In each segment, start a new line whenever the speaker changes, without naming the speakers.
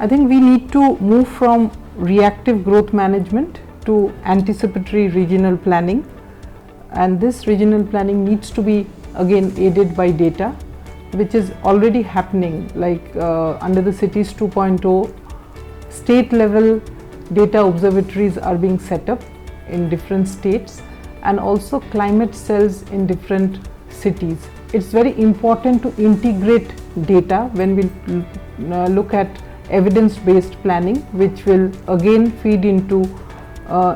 I think we need to move from reactive growth management to anticipatory regional planning, and this regional planning needs to be again aided by data, which is already happening, like under the Cities 2.0 state level data observatories are being set up in different states, and also climate cells in different cities. It's very important to integrate data when we look at evidence-based planning, which will again feed into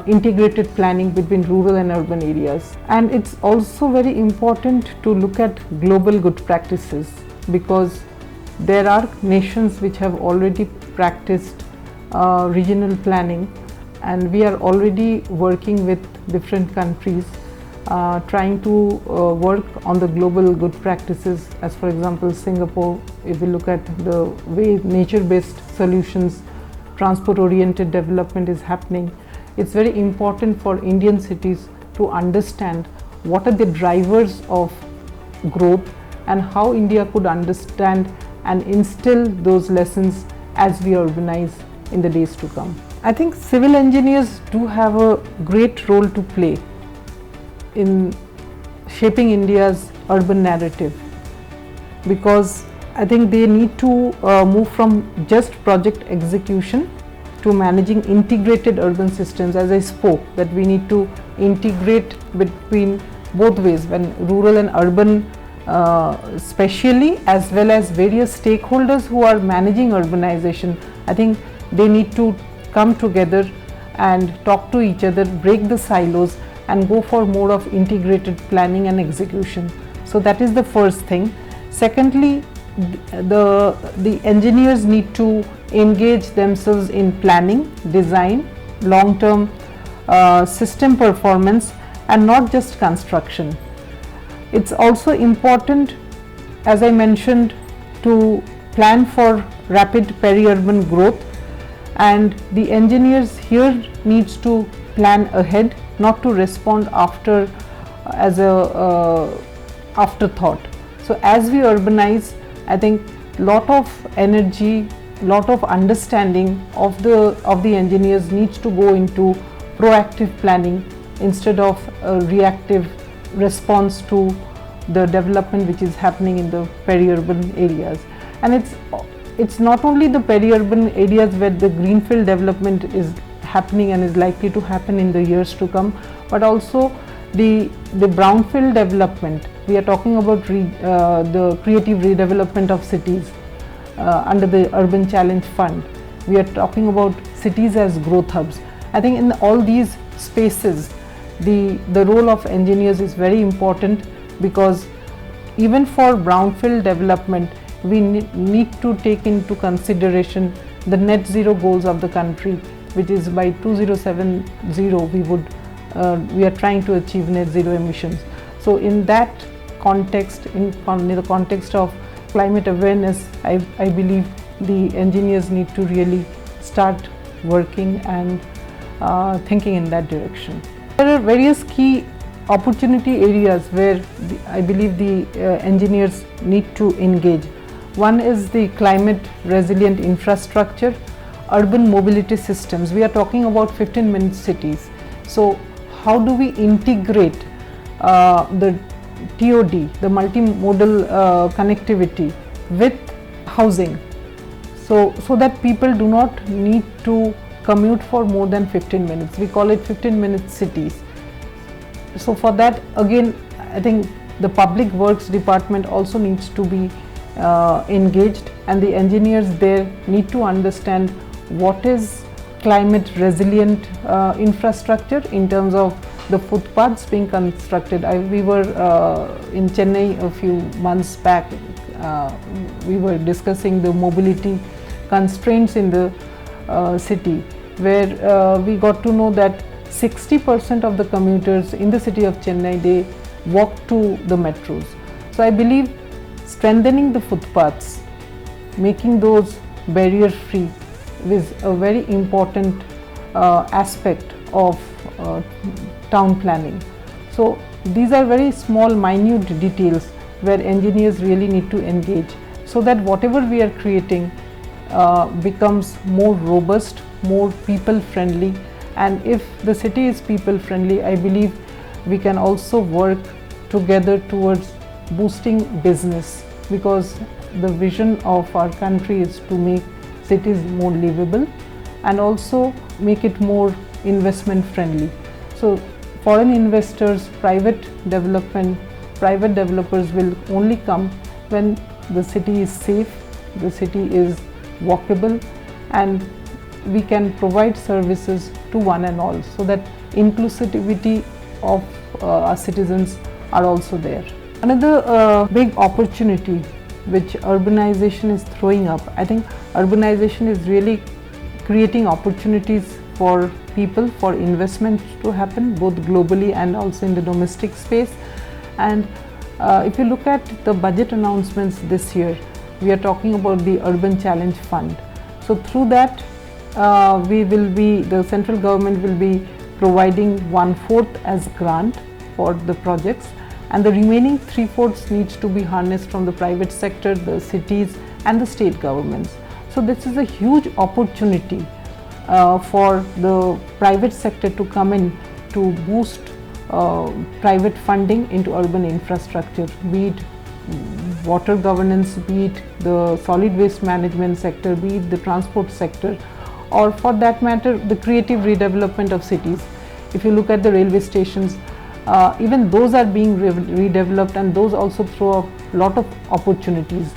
integrated planning between rural and urban areas. And it's also very important to look at global good practices, because there are nations which have already practiced regional planning, and we are already working with different countries trying to work on the global good practices, as for example Singapore. If we look at the way nature-based solutions, transport-oriented development is happening, it's very important for Indian cities to understand what are the drivers of growth and how India could understand and instill those lessons as we urbanize in the days to come. I think civil engineers do have a great role to play in shaping India's urban narrative, because I think they need to move from just project execution to managing integrated urban systems. As I spoke, that we need to integrate between both ways, when rural and urban especially, as well as various stakeholders who are managing urbanization. I think they need to come together and talk to each other, break the silos and go for more of integrated planning and execution. So that is the first thing. Secondly, the engineers need to engage themselves in planning, design, long-term system performance, and not just construction. It's also important, as I mentioned, to plan for rapid peri-urban growth, and the engineers here needs to plan ahead, not to respond after as a afterthought. So as we urbanize, I think lot of energy, lot of understanding of the engineers needs to go into proactive planning instead of a reactive response to the development which is happening in the peri-urban areas. And it's not only the peri-urban areas where the greenfield development is happening and is likely to happen in the years to come, but also the brownfield development. We are talking about the creative redevelopment of cities under the Urban Challenge Fund. We are talking about cities as growth hubs. I think in all these spaces, the role of engineers is very important, because even for brownfield development, we need to take into consideration the net zero goals of the country, which is by 2070 we are trying to achieve net zero emissions. So in that context, in the context of climate awareness, I believe the engineers need to really start working and thinking in that direction. There are various key opportunity areas where I believe the engineers need to engage. One is the climate resilient infrastructure, urban mobility systems. We are talking about 15-minute cities. So how do we integrate the TOD, the multimodal connectivity, with housing, so that people do not need to commute for more than 15 minutes. We call it 15-minute cities. So for that, again, I think the public works department also needs to be engaged, and the engineers there need to understand what is climate resilient infrastructure in terms of the footpaths being constructed. We were in Chennai a few months back. We were discussing the mobility constraints in the city, where we got to know that 60% of the commuters in the city of Chennai, they walk to the metros. So I believe strengthening the footpaths, making those barrier free, is a very important aspect of town planning. So these are very small, minute details where engineers really need to engage, so that whatever we are creating becomes more robust, more people friendly. And if the city is people friendly, I believe we can also work together towards boosting business, because the vision of our country is to make cities more livable and also make it more investment friendly. So foreign investors, private developers will only come when the city is safe, the city is walkable, and we can provide services to one and all, so that inclusivity of our citizens are also there. Another big opportunity which urbanization is throwing up, I think urbanization is really creating opportunities for people, for investment to happen both globally and also in the domestic space. And if you look at the budget announcements this year, we are talking about the Urban Challenge Fund. So through that, the central government will be providing 1/4 as grant for the projects, and the remaining 3/4 needs to be harnessed from the private sector, the cities and the state governments. So this is a huge opportunity for the private sector to come in to boost private funding into urban infrastructure, be it water governance, be it the solid waste management sector, be it the transport sector, or for that matter the creative redevelopment of cities. If you look at the railway stations, even those are being redeveloped, and those also throw up a lot of opportunities.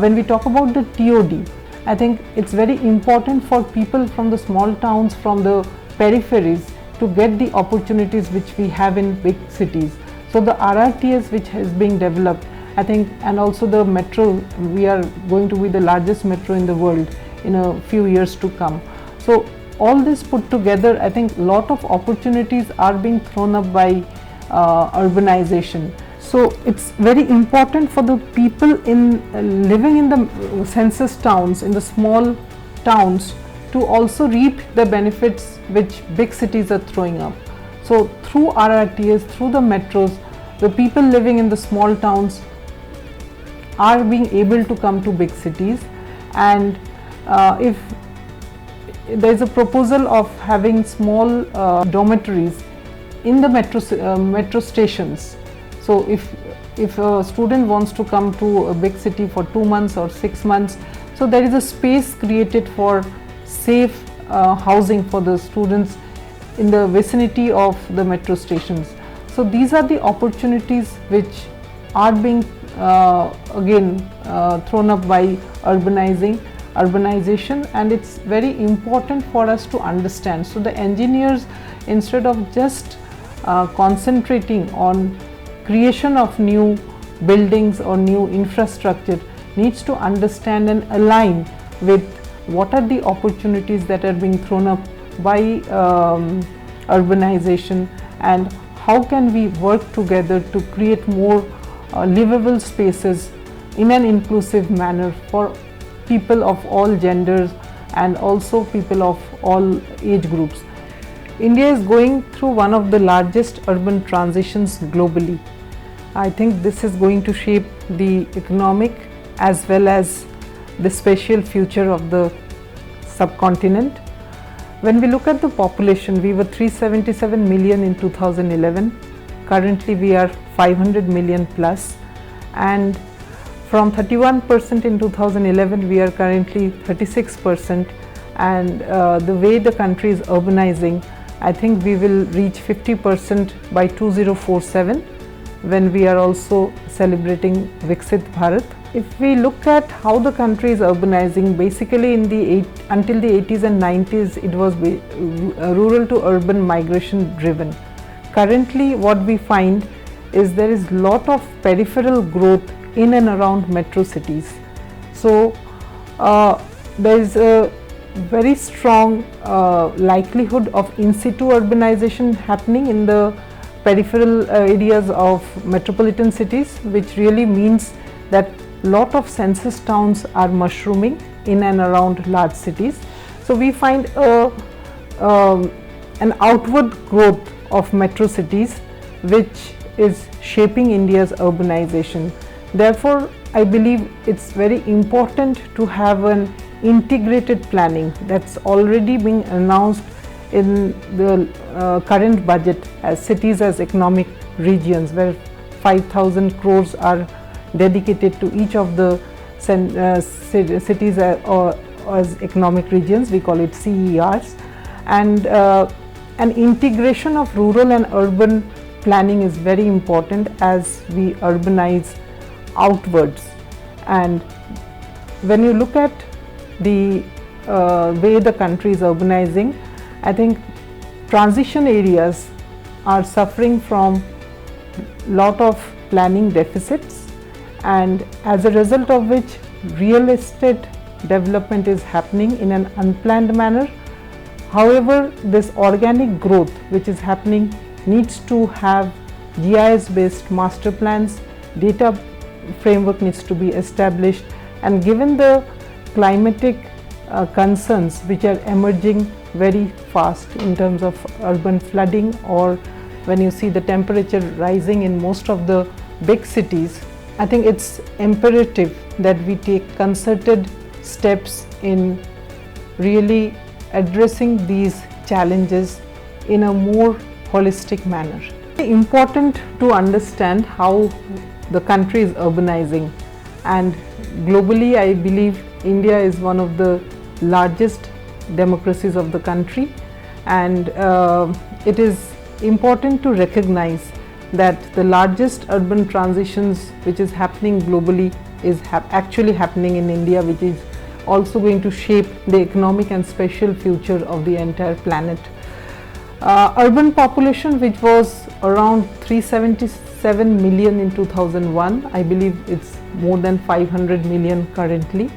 When we talk about the TOD, I think it's very important for people from the small towns, from the peripheries, to get the opportunities which we have in big cities. So the RRTS which is being developed, I think, and also the metro, we are going to be the largest metro in the world in a few years to come. So all this put together, I think a lot of opportunities are being thrown up by urbanization. So it's very important for the people living in the census towns, in the small towns, to also reap the benefits which big cities are throwing up. So through RRTS, through the metros, the people living in the small towns are being able to come to big cities. And if there is a proposal of having small dormitories in the metro stations, so if a student wants to come to a big city for 2 months or 6 months, so there is a space created for safe housing for the students in the vicinity of the metro stations. So these are the opportunities which are being thrown up by urbanization, and it's very important for us to understand. So the engineers, instead of just concentrating on creation of new buildings or new infrastructure, needs to understand and align with what are the opportunities that are being thrown up by urbanization, and how can we work together to create more livable spaces in an inclusive manner for people of all genders and also people of all age groups. India is going through one of the largest urban transitions globally. I think this is going to shape the economic as well as the spatial future of the subcontinent. When we look at the population, we were 377 million in 2011. Currently we are 500 million plus, and from 31% in 2011 we are currently 36%, and the way the country is urbanizing, I think we will reach 50% by 2047, when we are also celebrating Viksit Bharat. If we look at how the country is urbanizing, basically until the 80s and 90s it was rural to urban migration driven. Currently what we find is there is lot of peripheral growth in and around metro cities. So there is a very strong likelihood of in situ urbanization happening in the peripheral areas of metropolitan cities, which really means that lot of census towns are mushrooming in and around large cities. So we find an outward growth of metro cities which is shaping India's urbanization. Therefore, I believe it's very important to have an integrated planning that's already being announced in the current budget as cities as economic regions, where 5,000 crores are dedicated to each of the cities as economic regions. We call it CERs, and an integration of rural and urban planning is very important as we urbanize outwards. And when you look at the way the country is urbanizing, I think transition areas are suffering from lot of planning deficits, and as a result of which real estate development is happening in an unplanned manner. However, this organic growth which is happening needs to have GIS based master plans, data framework needs to be established, and given the climatic concerns which are emerging very fast in terms of urban flooding, or when you see the temperature rising in most of the big cities, I think it's imperative that we take concerted steps in really addressing these challenges in a more holistic manner. It's important to understand how the country is urbanizing, and globally I believe India is one of the largest democracies of the country, and it is important to recognize that the largest urban transitions which is happening globally is actually happening in India, which is also going to shape the economic and spatial future of the entire planet. Urban population, which was around 377 million in 2001, I believe it's more than 500 million currently,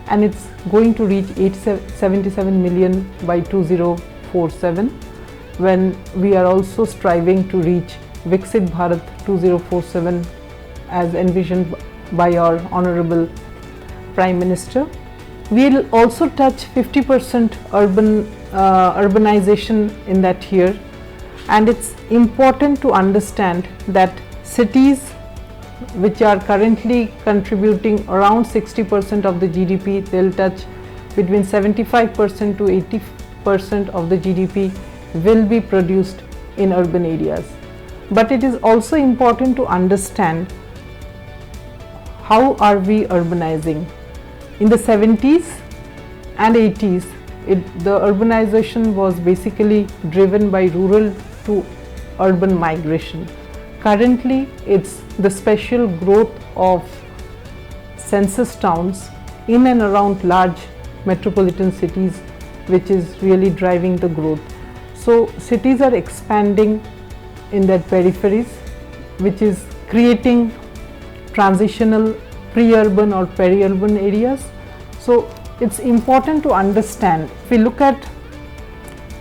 and it's going to reach 877 million by 2047, when we are also striving to reach Viksit Bharat 2047 as envisioned by our Honorable Prime Minister. We'll also touch 50% urbanization in that year, and it's important to understand that cities which are currently contributing around 60% of the GDP, they'll touch between 75% to 80% of the GDP will be produced in urban areas. But it is also important to understand how are we urbanizing. In the 70s and 80s, the urbanization was basically driven by rural to urban migration. Currently, it's the special growth of census towns in and around large metropolitan cities which is really driving the growth. So cities are expanding in their peripheries, which is creating transitional pre-urban or peri-urban areas. So it's important to understand, if we look at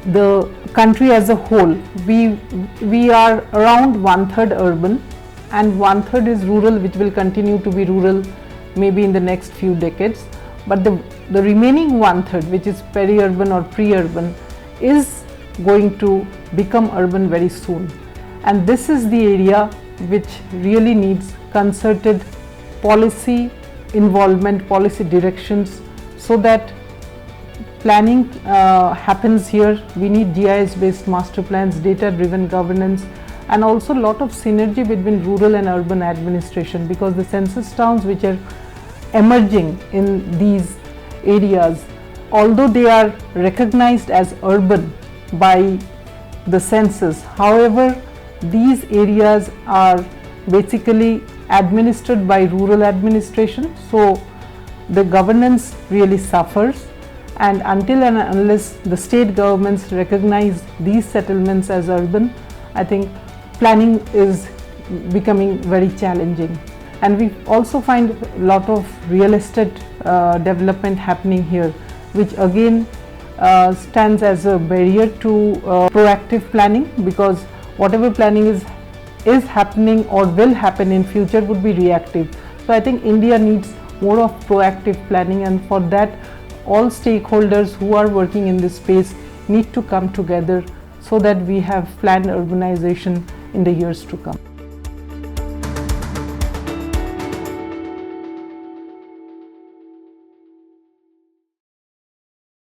the country as a whole, we are around 1/3 urban and 1/3 is rural, which will continue to be rural maybe in the next few decades. But the remaining 1/3, which is peri-urban or pre-urban, is going to become urban very soon. And this is the area which really needs concerted policy involvement, policy directions, so that planning happens here. We need GIS based master plans, data driven governance, and also a lot of synergy between rural and urban administration, because the census towns which are emerging in these areas, although they are recognized as urban by the census, however these areas are basically administered by rural administration, so the governance really suffers. And until and unless the state governments recognize these settlements as urban, I think planning is becoming very challenging. And we also find a lot of real estate development happening here, which again stands as a barrier to proactive planning, because whatever planning is happening or will happen in future would be reactive. So I think India needs more of proactive planning, and for that all stakeholders who are working in this space need to come together so that we have planned urbanization in the years to come.